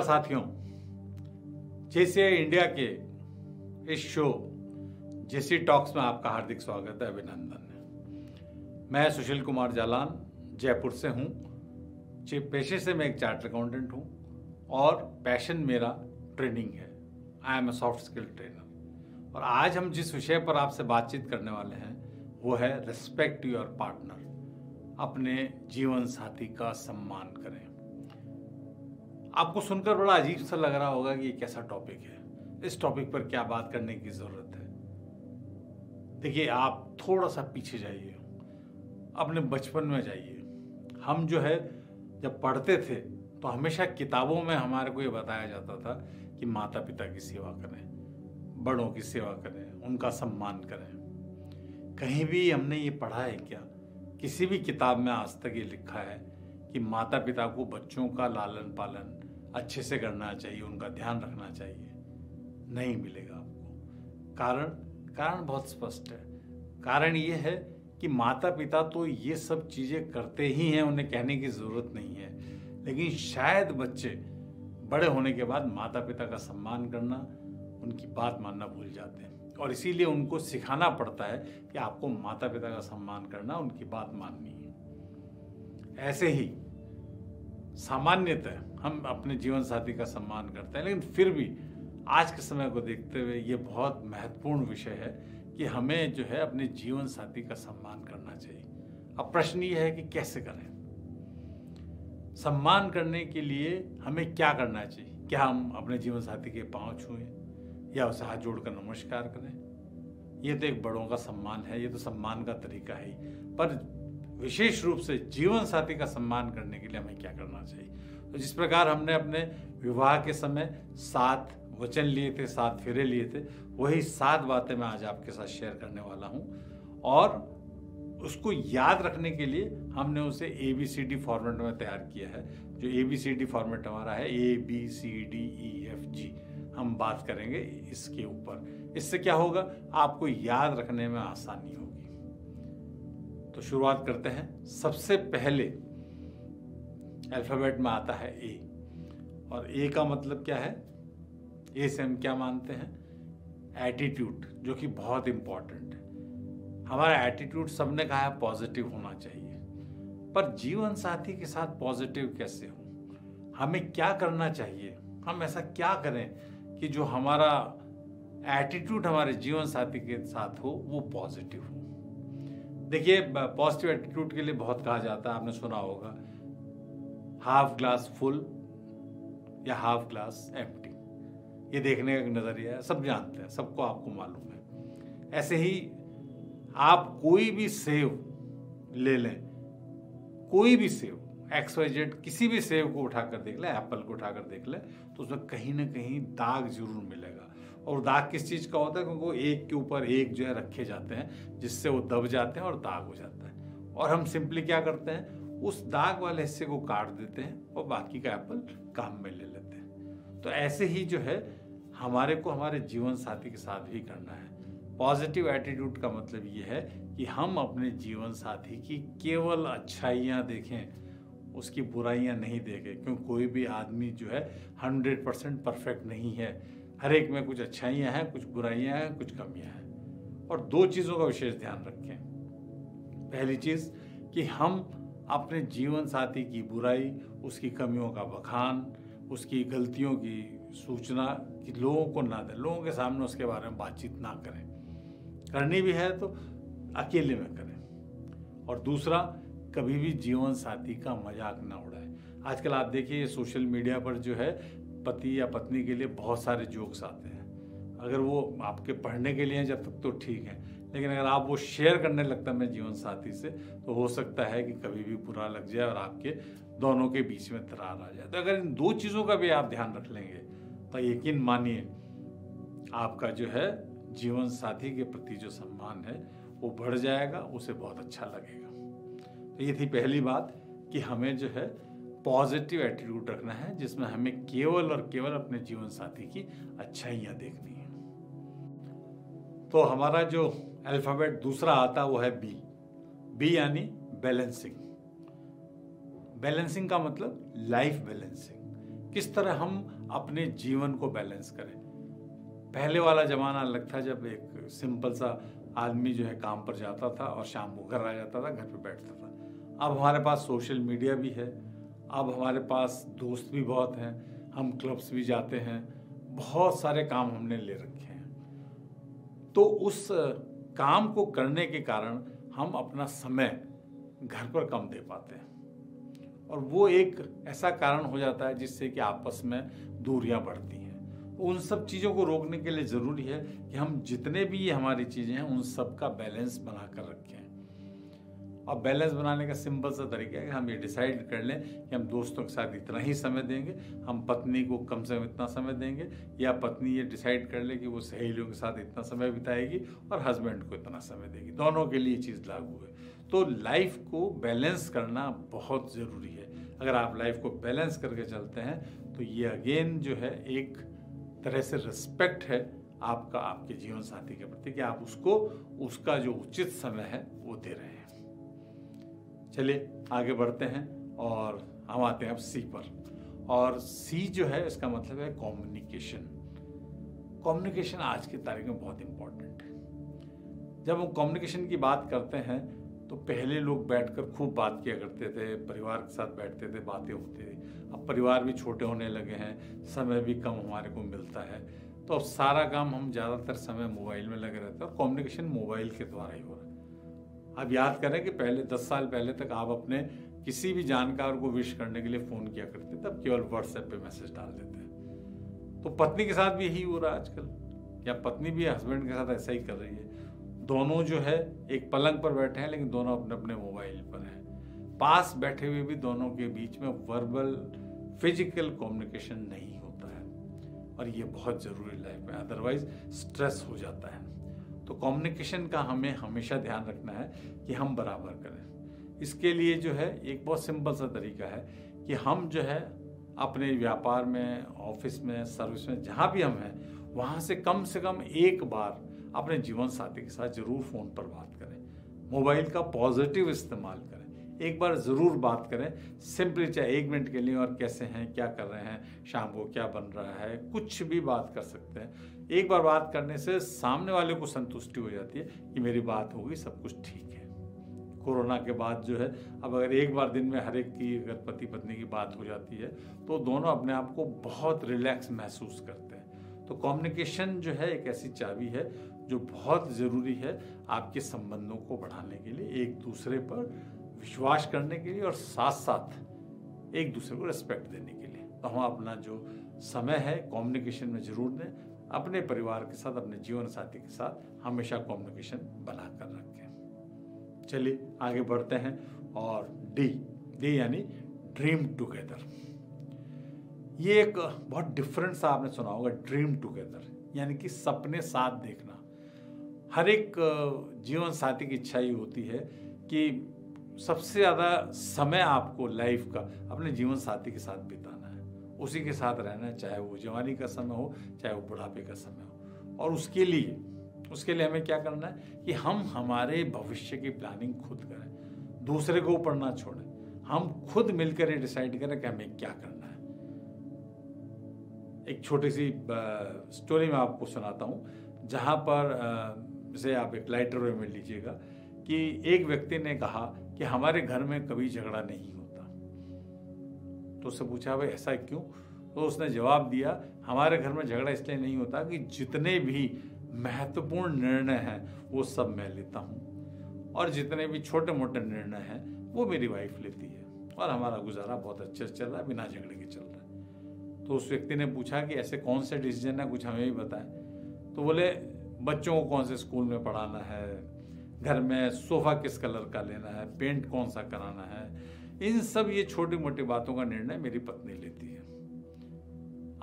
साथियों, JCI India के इस शो जेसी टॉक्स में आपका हार्दिक स्वागत है, अभिनंदन। मैं सुशील कुमार जालान जयपुर से हूँ। पेशे से मैं एक चार्टर्ड अकाउंटेंट हूँ और पैशन मेरा ट्रेनिंग है। I am a soft skill trainer. और आज हम जिस विषय पर आपसे बातचीत करने वाले हैं वो है रिस्पेक्ट योर पार्टनर। अपने जीवन साथी का सम्मान करें। आपको सुनकर बड़ा अजीब सा लग रहा होगा कि ये कैसा टॉपिक है, इस टॉपिक पर क्या बात करने की जरूरत है। देखिए, आप थोड़ा सा पीछे जाइए, अपने बचपन में जाइए। हम जो है जब पढ़ते थे तो हमेशा किताबों में हमारे को ये बताया जाता था कि माता पिता की सेवा करें, बड़ों की सेवा करें, उनका सम्मान करें। कहीं भी हमने ये पढ़ा है क्या? किसी भी किताब में आज तक ये लिखा है कि माता पिता को बच्चों का लालन पालन अच्छे से करना चाहिए, उनका ध्यान रखना चाहिए? नहीं मिलेगा आपको। कारण बहुत स्पष्ट है। कारण ये है कि माता पिता तो ये सब चीजें करते ही हैं, उन्हें कहने की जरूरत नहीं है। लेकिन शायद बच्चे बड़े होने के बाद माता पिता का सम्मान करना, उनकी बात मानना भूल जाते हैं और इसीलिए उनको सिखाना पड़ता है कि आपको माता पिता का सम्मान करना, उनकी बात माननी है। ऐसे ही सामान्यतः हम अपने जीवन साथी का सम्मान करते हैं, लेकिन फिर भी आज के समय को देखते हुए ये बहुत महत्वपूर्ण विषय है कि हमें जो है अपने जीवन साथी का सम्मान करना चाहिए। अब प्रश्न ये है कि कैसे करें। सम्मान करने के लिए हमें क्या करना चाहिए? क्या हम अपने जीवन साथी के पांव छुएं या उसे हाथ जोड़कर नमस्कार करें? ये तो एक बड़ों का सम्मान है, ये तो सम्मान का तरीका है। पर विशेष रूप से जीवन साथी का सम्मान करने के लिए हमें क्या करना चाहिए? तो जिस प्रकार हमने अपने विवाह के समय 7 वचन लिए थे, 7 फेरे लिए थे, वही 7 बातें मैं आज आपके साथ शेयर करने वाला हूं। और उसको याद रखने के लिए हमने उसे ABCD फॉर्मेट में तैयार किया है। जो ABCD फॉर्मेट हमारा है, ABCDEFG, हम बात करेंगे इसके ऊपर। इससे क्या होगा, आपको याद रखने में आसानी होगी। तो शुरुआत करते हैं। सबसे पहले अल्फाबेट में आता है A, और A का मतलब क्या है? A से हम क्या मानते हैं? एटीट्यूड, जो कि बहुत इंपॉर्टेंट है। हमारा एटीट्यूड सबने कहा है पॉजिटिव होना चाहिए, पर जीवन साथी के साथ पॉजिटिव कैसे हो? हमें क्या करना चाहिए? हम ऐसा क्या करें कि जो हमारा एटीट्यूड हमारे जीवन साथी के साथ हो वो पॉजिटिव हो? देखिए, पॉजिटिव एटीट्यूड के लिए बहुत कहा जाता है, आपने सुना होगा, हाफ ग्लास फुल या हाफ ग्लास एम्प्टी। ये देखने का एक नजरिया है, सब जानते हैं, सबको आपको मालूम है। ऐसे ही आप कोई भी सेव ले लें, कोई भी सेव, XYZ किसी भी सेव को उठाकर देख लें, एप्पल को उठाकर देख लें, तो उसमें कहीं ना कहीं दाग जरूर मिलेगा। और दाग किस चीज का होता है? क्योंकि वो एक के ऊपर एक जो है रखे जाते हैं, जिससे वो दब जाते हैं और दाग हो जाता है। और हम सिंपली क्या करते हैं, उस दाग वाले हिस्से को काट देते हैं और बाकी का एप्पल काम में ले लेते हैं। तो ऐसे ही जो है हमारे को हमारे जीवन साथी के साथ भी करना है। पॉजिटिव एटीट्यूड का मतलब ये है कि हम अपने जीवन साथी की केवल अच्छाइयाँ देखें, उसकी बुराइयाँ नहीं देखें। क्योंकि कोई भी आदमी जो है 100% परफेक्ट नहीं है। हर एक में कुछ अच्छाइयाँ हैं, कुछ बुराइयाँ हैं, कुछ कमियाँ हैं। और 2 चीज़ों का विशेष ध्यान रखें। पहली चीज़ कि हम अपने जीवन साथी की बुराई, उसकी कमियों का बखान, उसकी गलतियों की सूचना कि लोगों को ना दें, लोगों के सामने उसके बारे में बातचीत ना करें। करनी भी है तो अकेले में करें। और दूसरा, कभी भी जीवन साथी का मजाक ना उड़ाएं। आजकल आप देखिए सोशल मीडिया पर जो है पति या पत्नी के लिए बहुत सारे जोक्स आते हैं। अगर वो आपके पढ़ने के लिए हैं जब तक तो ठीक है, लेकिन अगर आप वो शेयर करने लगता है अपने जीवन साथी से, तो हो सकता है कि कभी भी बुरा लग जाए और आपके दोनों के बीच में दरार आ जाए। तो अगर इन 2 चीज़ों का भी आप ध्यान रख लेंगे तो यकीन मानिए आपका जो है जीवन साथी के प्रति जो सम्मान है वो बढ़ जाएगा, उसे बहुत अच्छा लगेगा। तो ये थी पहली बात कि हमें जो है पॉजिटिव एटीट्यूड रखना है, जिसमें हमें केवल और केवल अपने जीवन साथी की अच्छाइयाँ देखनी है। तो हमारा जो अल्फाबेट दूसरा आता वो है B यानी बैलेंसिंग। बैलेंसिंग का मतलब लाइफ बैलेंसिंग। किस तरह हम अपने जीवन को बैलेंस करें। पहले वाला ज़माना अलग था, जब एक सिंपल सा आदमी जो है काम पर जाता था और शाम को घर आ जाता था, घर पे बैठता था। अब हमारे पास सोशल मीडिया भी है, अब हमारे पास दोस्त भी बहुत हैं, हम क्लब्स भी जाते हैं, बहुत सारे काम हमने ले रखे हैं। तो उस काम को करने के कारण हम अपना समय घर पर कम दे पाते हैं और वो एक ऐसा कारण हो जाता है जिससे कि आपस में दूरियां बढ़ती हैं। उन सब चीज़ों को रोकने के लिए ज़रूरी है कि हम जितने भी ये हमारी चीज़ें हैं उन सब का बैलेंस बना कर रखें। और बैलेंस बनाने का सिंपल सा तरीका है कि हम ये डिसाइड कर लें कि हम दोस्तों के साथ इतना ही समय देंगे, हम पत्नी को कम से कम इतना समय देंगे, या पत्नी ये डिसाइड कर ले कि वो सहेलियों के साथ इतना समय बिताएगी और हस्बैंड को इतना समय देगी। दोनों के लिए चीज़ लागू है। तो लाइफ को बैलेंस करना बहुत ज़रूरी है। अगर आप लाइफ को बैलेंस करके चलते हैं तो ये अगेन जो है एक तरह से रिस्पेक्ट है आपका आपके जीवन साथी के प्रति कि आप उसको उसका जो उचित समय है वो दे रहे हैं। चलिए आगे बढ़ते हैं और हम आते हैं अब सी पर। और सी जो है इसका मतलब है कम्युनिकेशन। कम्युनिकेशन आज की तारीख में बहुत इम्पोर्टेंट है। जब हम कम्युनिकेशन की बात करते हैं तो पहले लोग बैठकर खूब बात किया करते थे, परिवार के साथ बैठते थे, बातें होती थी। अब परिवार भी छोटे होने लगे हैं, समय भी कम हमारे को मिलता है, तो अब सारा काम हम ज़्यादातर समय मोबाइल में लगे रहते हैं और कम्युनिकेशन मोबाइल के द्वारा ही हो रहा है। आप याद करें कि पहले 10 साल पहले तक आप अपने किसी भी जानकार को विश करने के लिए फ़ोन किया करते, तब केवल व्हाट्सएप पे मैसेज डाल देते हैं। तो पत्नी के साथ भी यही हो रहा है आजकल, या पत्नी भी हस्बैंड के साथ ऐसा ही कर रही है। दोनों जो है एक पलंग पर बैठे हैं लेकिन दोनों अपने अपने मोबाइल पर हैं। पास बैठे हुए भी दोनों के बीच में वर्बल फिजिकल कम्युनिकेशन नहीं होता है और ये बहुत ज़रूरी लाइफ में, अदरवाइज स्ट्रेस हो जाता है। तो कम्युनिकेशन का हमें हमेशा ध्यान रखना है कि हम बराबर करें। इसके लिए जो है एक बहुत सिंपल सा तरीका है कि हम जो है अपने व्यापार में, ऑफिस में, सर्विस में, जहाँ भी हम हैं वहाँ से कम एक बार अपने जीवन साथी के साथ जरूर फ़ोन पर बात करें। मोबाइल का पॉजिटिव इस्तेमाल करें, एक बार ज़रूर बात करें, सिंपली चाहे 1 मिनट के लिए, और कैसे हैं, क्या कर रहे हैं, शाम को क्या बन रहा है, कुछ भी बात कर सकते हैं। एक बार बात करने से सामने वाले को संतुष्टि हो जाती है कि मेरी बात होगी, सब कुछ ठीक है। कोरोना के बाद जो है अब अगर एक बार दिन में हर एक की अगर पति पत्नी की बात हो जाती है तो दोनों अपने आप को बहुत रिलैक्स महसूस करते हैं। तो कम्युनिकेशन जो है एक ऐसी चाबी है जो बहुत ज़रूरी है आपके संबंधों को बढ़ाने के लिए, एक दूसरे पर विश्वास करने के लिए और साथ साथ एक दूसरे को रिस्पेक्ट देने के लिए। तो हम अपना जो समय है कम्युनिकेशन में ज़रूर दें, अपने परिवार के साथ, अपने जीवन साथी के साथ हमेशा कम्युनिकेशन बना कर रखें। चलिए आगे बढ़ते हैं और डी यानी ड्रीम टुगेदर। ये एक बहुत डिफरेंट सा आपने सुना होगा, ड्रीम टुगेदर यानी कि सपने साथ देखना। हर एक जीवन साथी की इच्छा ही होती है कि सबसे ज़्यादा समय आपको लाइफ का अपने जीवन साथी के साथ बिताना है, उसी के साथ रहना है, चाहे वो जवानी का समय हो चाहे वो बुढ़ापे का समय हो। और उसके लिए हमें क्या करना है कि हम हमारे भविष्य की प्लानिंग खुद करें, दूसरे को ऊपर ना छोड़ें, हम खुद मिलकर ये डिसाइड करें कि हमें क्या करना है। एक छोटी सी स्टोरी मैं आपको सुनाता हूँ, जहाँ पर जैसे आप एक लाइटर वे में लीजिएगा कि एक व्यक्ति ने कहा कि हमारे घर में कभी झगड़ा नहीं होता। तो उससे पूछा भाई ऐसा क्यों? तो उसने जवाब दिया, हमारे घर में झगड़ा इसलिए नहीं होता कि जितने भी महत्वपूर्ण निर्णय हैं वो सब मैं लेता हूँ और जितने भी छोटे मोटे निर्णय हैं वो मेरी वाइफ लेती है और हमारा गुजारा बहुत अच्छे से चल रहा है, बिना झगड़े के चल रहा है। तो उस व्यक्ति ने पूछा कि ऐसे कौन से डिसीजन है, कुछ हमें भी बताएं। तो बोले बच्चों को कौन से स्कूल में पढ़ाना है, घर में सोफ़ा किस कलर का लेना है, पेंट कौन सा कराना है, इन सब ये छोटी मोटी बातों का निर्णय मेरी पत्नी लेती है।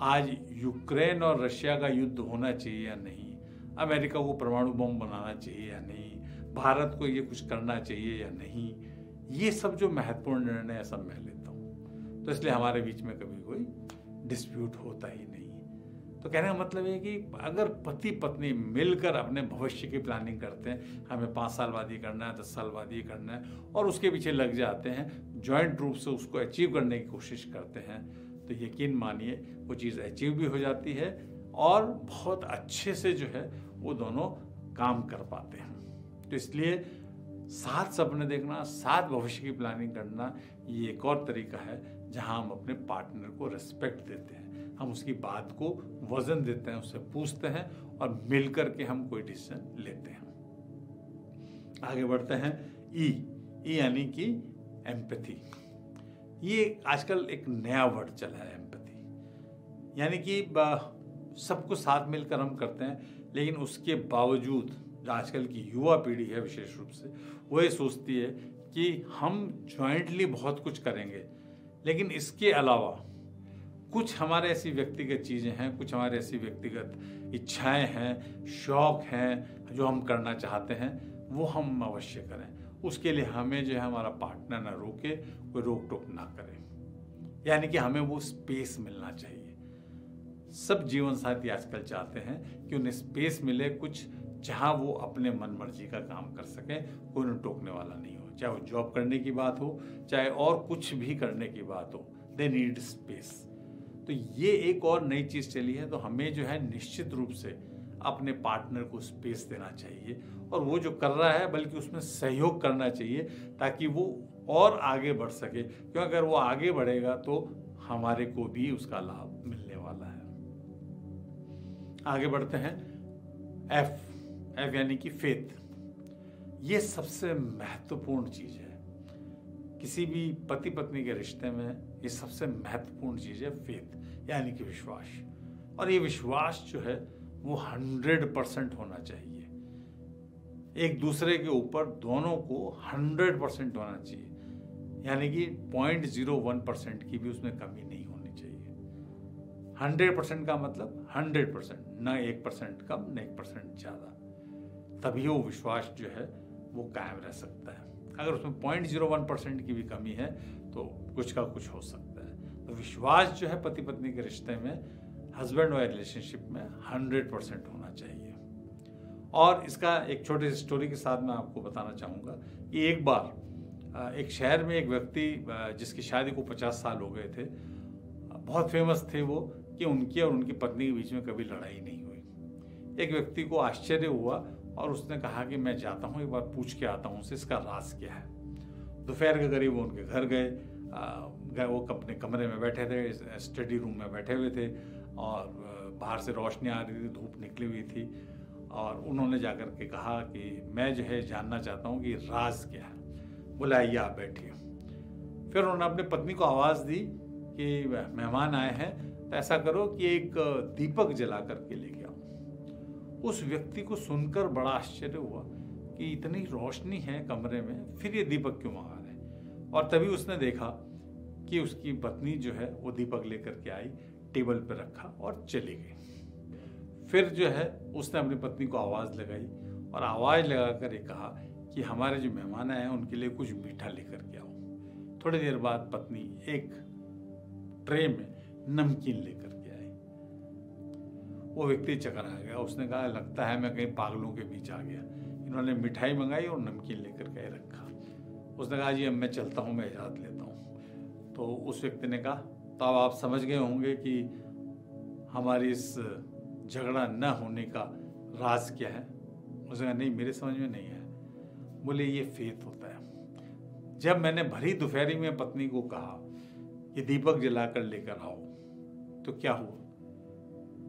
आज यूक्रेन और रशिया का युद्ध होना चाहिए या नहीं, अमेरिका को परमाणु बम बनाना चाहिए या नहीं, भारत को ये कुछ करना चाहिए या नहीं, ये सब जो महत्वपूर्ण निर्णय है सब मैं लेता हूँ। तो इसलिए हमारे बीच में कभी कोई डिस्प्यूट होता ही नहीं। तो कहने का मतलब है कि अगर पति पत्नी मिलकर अपने भविष्य की प्लानिंग करते हैं, हमें 5 साल बाद ये करना है, 10 साल बाद ये करना है, और उसके पीछे लग जाते हैं, जॉइंट रूप से उसको अचीव करने की कोशिश करते हैं, तो तो यकीन मानिए वो चीज़ अचीव भी हो जाती है और बहुत अच्छे से जो है वो दोनों काम कर पाते हैं। तो इसलिए साथ सपने देखना, साथ भविष्य की प्लानिंग करना, ये एक और तरीका है जहां हम अपने पार्टनर को रिस्पेक्ट देते हैं, हम उसकी बात को वजन देते हैं, उससे पूछते हैं और मिल करके हम कोई डिसीजन लेते हैं। आगे बढ़ते हैं। ई यानी कि एम्पैथी। ये आजकल एक नया वर्ड चला है, एम्पैथी, यानी कि सब कुछ साथ मिलकर हम करते हैं, लेकिन उसके बावजूद जो आजकल की युवा पीढ़ी है विशेष रूप से, वो ये सोचती है कि हम जॉइंटली बहुत कुछ करेंगे, लेकिन इसके अलावा कुछ हमारे ऐसी व्यक्तिगत चीज़ें हैं, कुछ हमारे ऐसी व्यक्तिगत इच्छाएं हैं, शौक हैं जो हम करना चाहते हैं, वो हम अवश्य करें। उसके लिए हमें जो है हमारा पार्टनर ना रोके, कोई रोक टोक ना करे, यानी कि हमें वो स्पेस मिलना चाहिए। सब जीवन साथी आजकल चाहते हैं कि उन्हें स्पेस मिले कुछ, जहां वो अपने मन मर्जी का काम कर सकें, कोई उन्हें टोकने वाला नहीं हो, चाहे वो जॉब करने की बात हो, चाहे और कुछ भी करने की बात हो, दे नीड स्पेस। तो ये एक और नई चीज़ चली है, तो हमें जो है निश्चित रूप से अपने पार्टनर को स्पेस देना चाहिए और वो जो कर रहा है बल्कि उसमें सहयोग करना चाहिए ताकि वो और आगे बढ़ सके, क्योंकि अगर वो आगे बढ़ेगा तो हमारे को भी उसका लाभ मिलने वाला है। आगे बढ़ते हैं। एफ यानी कि फेथ। ये सबसे महत्वपूर्ण चीज़ है किसी भी पति पत्नी के रिश्ते में, ये सबसे महत्वपूर्ण चीज़ है फेथ यानी कि विश्वास। और ये विश्वास जो है वो 100% होना चाहिए, एक दूसरे के ऊपर दोनों को 100% होना चाहिए, यानी कि 0.01% की भी उसमें कमी नहीं होनी चाहिए। 100% का मतलब 100%, न 1% कम न 1% ज़्यादा, तभी वो विश्वास जो है वो कायम रह सकता है। अगर उसमें 0.01% की भी कमी है तो कुछ का कुछ हो सकता है। तो विश्वास जो है पति पत्नी के रिश्ते में, हस्बैंड वाइफ रिलेशनशिप में 100% होना चाहिए। और इसका एक छोटे से स्टोरी के साथ मैं आपको बताना चाहूँगा कि एक बार एक शहर में एक व्यक्ति जिसकी शादी को 50 साल हो गए थे, बहुत फेमस थे वो, कि उनकी और उनकी पत्नी के बीच में कभी लड़ाई नहीं हुई। एक व्यक्ति को आश्चर्य हुआ और उसने कहा कि मैं जाता हूँ, एक बार पूछ के आता हूँ उससे इसका राज क्या है। दोपहर के करीब वो उनके घर गए, वो अपने कमरे में बैठे थे, स्टडी रूम में बैठे हुए थे और बाहर से रोशनी आ रही थी, धूप निकली हुई थी, और उन्होंने जाकर के कहा कि मैं जो है जानना चाहता हूँ कि राज क्या है। बोला आइए आप बैठिए। फिर उन्होंने अपनी पत्नी को आवाज़ दी कि मेहमान आए हैं, तो ऐसा करो कि एक दीपक जला करके लेके आओ। उस व्यक्ति को सुनकर बड़ा आश्चर्य हुआ कि इतनी रोशनी है कमरे में, फिर ये दीपक क्यों मंगा रहे हैं। और तभी उसने देखा कि उसकी पत्नी जो है वो दीपक लेकर के आई, टेबल पर रखा और चली गई। फिर जो है उसने अपनी पत्नी को आवाज़ लगाई और आवाज़ लगा कर ये कहा कि हमारे जो मेहमान आए हैं उनके लिए कुछ मीठा लेकर के आओ। थोड़ी देर बाद पत्नी एक ट्रे में नमकीन लेकर के आई। वो व्यक्ति चकरा गया, उसने कहा लगता है मैं कहीं पागलों के बीच आ गया। इन्होंने मिठाई मंगाई और नमकीन लेकर के रखा। उसने कहा जी अब मैं चलता हूँ, मैं इजाज़त लेता हूँ। तो उस व्यक्ति ने कहा तो अब आप समझ गए होंगे कि हमारी इस झगड़ा न होने का राज क्या है। उसने कहा नहीं मेरे समझ में नहीं है। बोले ये फेथ होता है। जब मैंने भरी दोपहरी में पत्नी को कहा कि दीपक जलाकर लेकर आओ, तो क्या हुआ?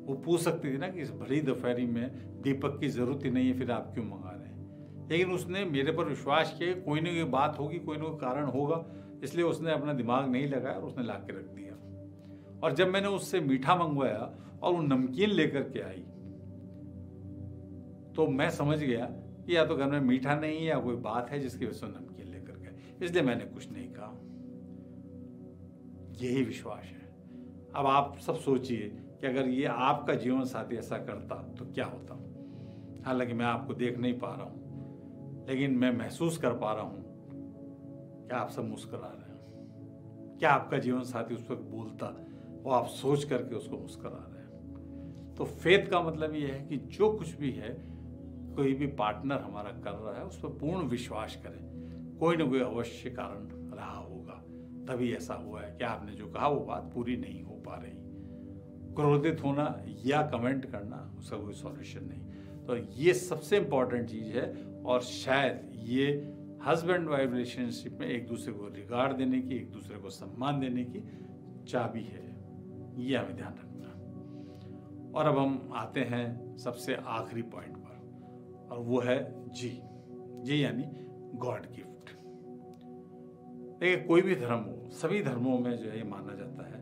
वो पूछ सकती थी ना कि इस भरी दोपहरी में दीपक की जरूरत ही नहीं है, फिर आप क्यों मंगा रहे हैं। लेकिन उसने मेरे पर विश्वास किया, कोई ना कोई बात होगी, कोई ना कोई कारण होगा, इसलिए उसने अपना दिमाग नहीं लगाया और उसने ला के रख दिया। और जब मैंने उससे मीठा मंगवाया और वो नमकीन लेकर के आई, तो मैं समझ गया कि या तो घर में मीठा नहीं है या कोई बात है जिसकी वजह से नमकीन लेकर के, इसलिए मैंने कुछ नहीं कहा। यही विश्वास है। अब आप सब सोचिए कि अगर ये आपका जीवन साथी ऐसा करता तो क्या होता। हालांकि मैं आपको देख नहीं पा रहा हूं, लेकिन मैं महसूस कर पा रहा हूं कि आप सब मुस्कुरा रहे हैं। क्या आपका जीवन साथी उस वक्त बोलता, वो आप सोच करके उसको मुस्कुरा रहे हैं। तो फेथ का मतलब ये है कि जो कुछ भी है, कोई भी पार्टनर हमारा कर रहा है उस पर पूर्ण विश्वास करें, कोई ना कोई अवश्य कारण रहा होगा, तभी ऐसा हुआ है कि आपने जो कहा वो बात पूरी नहीं हो पा रही। क्रोधित होना या कमेंट करना उसका कोई सॉल्यूशन नहीं। तो ये सबसे इम्पॉर्टेंट चीज़ है और शायद ये हस्बैंड वाइफ रिलेशनशिप में एक दूसरे को रिगार्ड देने की, एक दूसरे को सम्मान देने की चाबी है। ये हमें ध्यान रखना। और अब हम आते हैं सबसे आखिरी पॉइंट पर, और वो है जी यानी गॉड गिफ्ट। देखिए, कोई भी धर्म हो, सभी धर्मों में जो है ये माना जाता है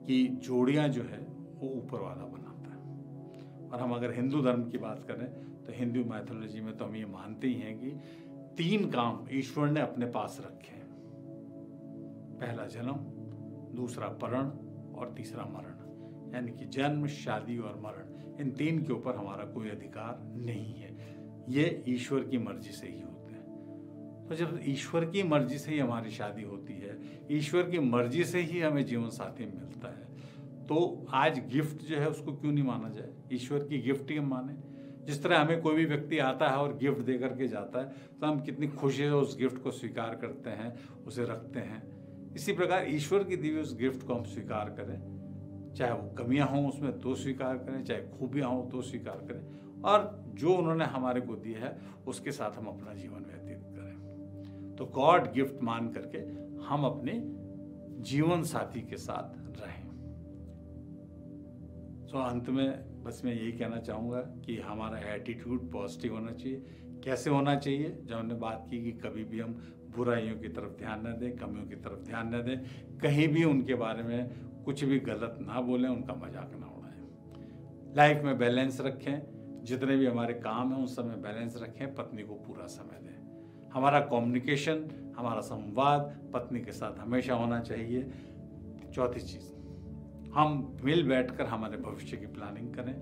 कि जोड़ियां जो है वो ऊपर वाला बनाता है। और हम अगर हिंदू धर्म की बात करें तो हिंदू मैथोलॉजी में तो हम ये मानते ही हैं कि 3 काम ईश्वर ने अपने पास रखे हैं। पहला जन्म, दूसरा परण और तीसरा मरण। यानी कि जन्म, शादी और मरण, इन 3 के ऊपर हमारा कोई अधिकार नहीं है। ये ईश्वर की मर्जी से ही होते हैं। तो जब ईश्वर की मर्जी से ही हमारी शादी होती है, ईश्वर की मर्जी से ही हमें जीवन साथी मिलता है, तो आज गिफ्ट जो है उसको क्यों नहीं माना जाए? ईश्वर की गिफ्ट ही हम माने। जिस तरह हमें कोई भी व्यक्ति आता है और गिफ्ट दे करके जाता है तो हम कितनी खुशी से उस गिफ्ट को स्वीकार करते हैं, उसे रखते हैं। इसी प्रकार ईश्वर की दी हुई उस गिफ्ट को हम स्वीकार करें, चाहे वो कमियां हों उसमें तो स्वीकार करें, चाहे खूबियां हों तो स्वीकार करें, और जो उन्होंने हमारे को दिया है उसके साथ हम अपना जीवन व्यतीत करें। तो गॉड गिफ्ट मान करके हम अपने जीवन साथी के साथ रहें। तो अंत में बस मैं यही कहना चाहूँगा कि हमारा एटीट्यूड पॉजिटिव होना चाहिए। कैसे होना चाहिए? जब हमने बात की कि कभी भी हम बुराइयों की तरफ ध्यान न दें, कमियों की तरफ ध्यान न दें, कहीं भी उनके बारे में कुछ भी गलत ना बोलें, उनका मजाक ना उड़ाएं। लाइफ में बैलेंस रखें, जितने भी हमारे काम हैं उन सब में बैलेंस रखें, पत्नी को पूरा समय दें। हमारा कम्युनिकेशन, हमारा संवाद पत्नी के साथ हमेशा होना चाहिए। चौथी चीज़, हम मिल बैठकर हमारे भविष्य की प्लानिंग करें,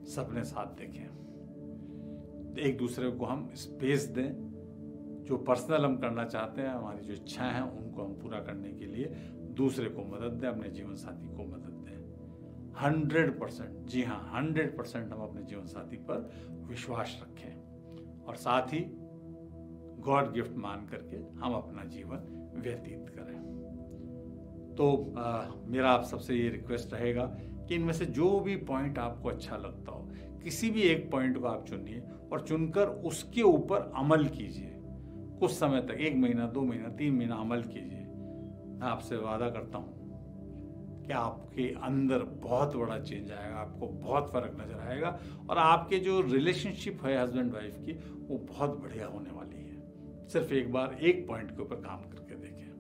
सपने साथ देखें, एक दूसरे को हम स्पेस दें। जो पर्सनल हम करना चाहते हैं, हमारी जो इच्छाएं हैं उनको हम पूरा करने के लिए दूसरे को मदद दें, अपने जीवन साथी को मदद दें। 100%, जी हाँ 100% हम अपने जीवन साथी पर विश्वास रखें और साथ ही गॉड गिफ्ट मान करके हम अपना जीवन व्यतीत करें। तो मेरा आप सबसे ये रिक्वेस्ट रहेगा कि इनमें से जो भी पॉइंट आपको अच्छा लगता हो, किसी भी एक पॉइंट को आप चुनिए और चुनकर उसके ऊपर अमल कीजिए। कुछ समय तक, 1 महीना, 2 महीना, 3 महीना अमल कीजिए। मैं आपसे वादा करता हूँ कि आपके अंदर बहुत बड़ा चेंज आएगा, आपको बहुत फर्क नजर आएगा और आपके जो रिलेशनशिप है हस्बैंड वाइफ की, वो बहुत बढ़िया होने वाली है। सिर्फ एक बार एक पॉइंट के ऊपर काम करके देखें।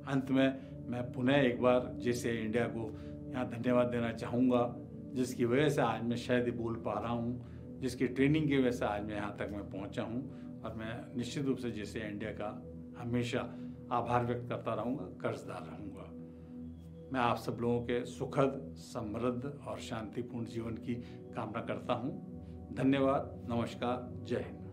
अंत में मैं पुनः एक बार जैसे इंडिया को यहाँ धन्यवाद देना चाहूँगा, जिसकी वजह से आज मैं शायद बोल पा रहा हूँ, जिसकी ट्रेनिंग की वजह से आज मैं यहाँ तक मैं पहुँचा हूँ। और मैं निश्चित रूप से जैसे इंडिया का हमेशा आभार व्यक्त करता रहूँगा, कर्जदार रहूँगा। मैं आप सब लोगों के सुखद, समृद्ध और शांतिपूर्ण जीवन की कामना करता हूँ। धन्यवाद, नमस्कार, जय हिंद।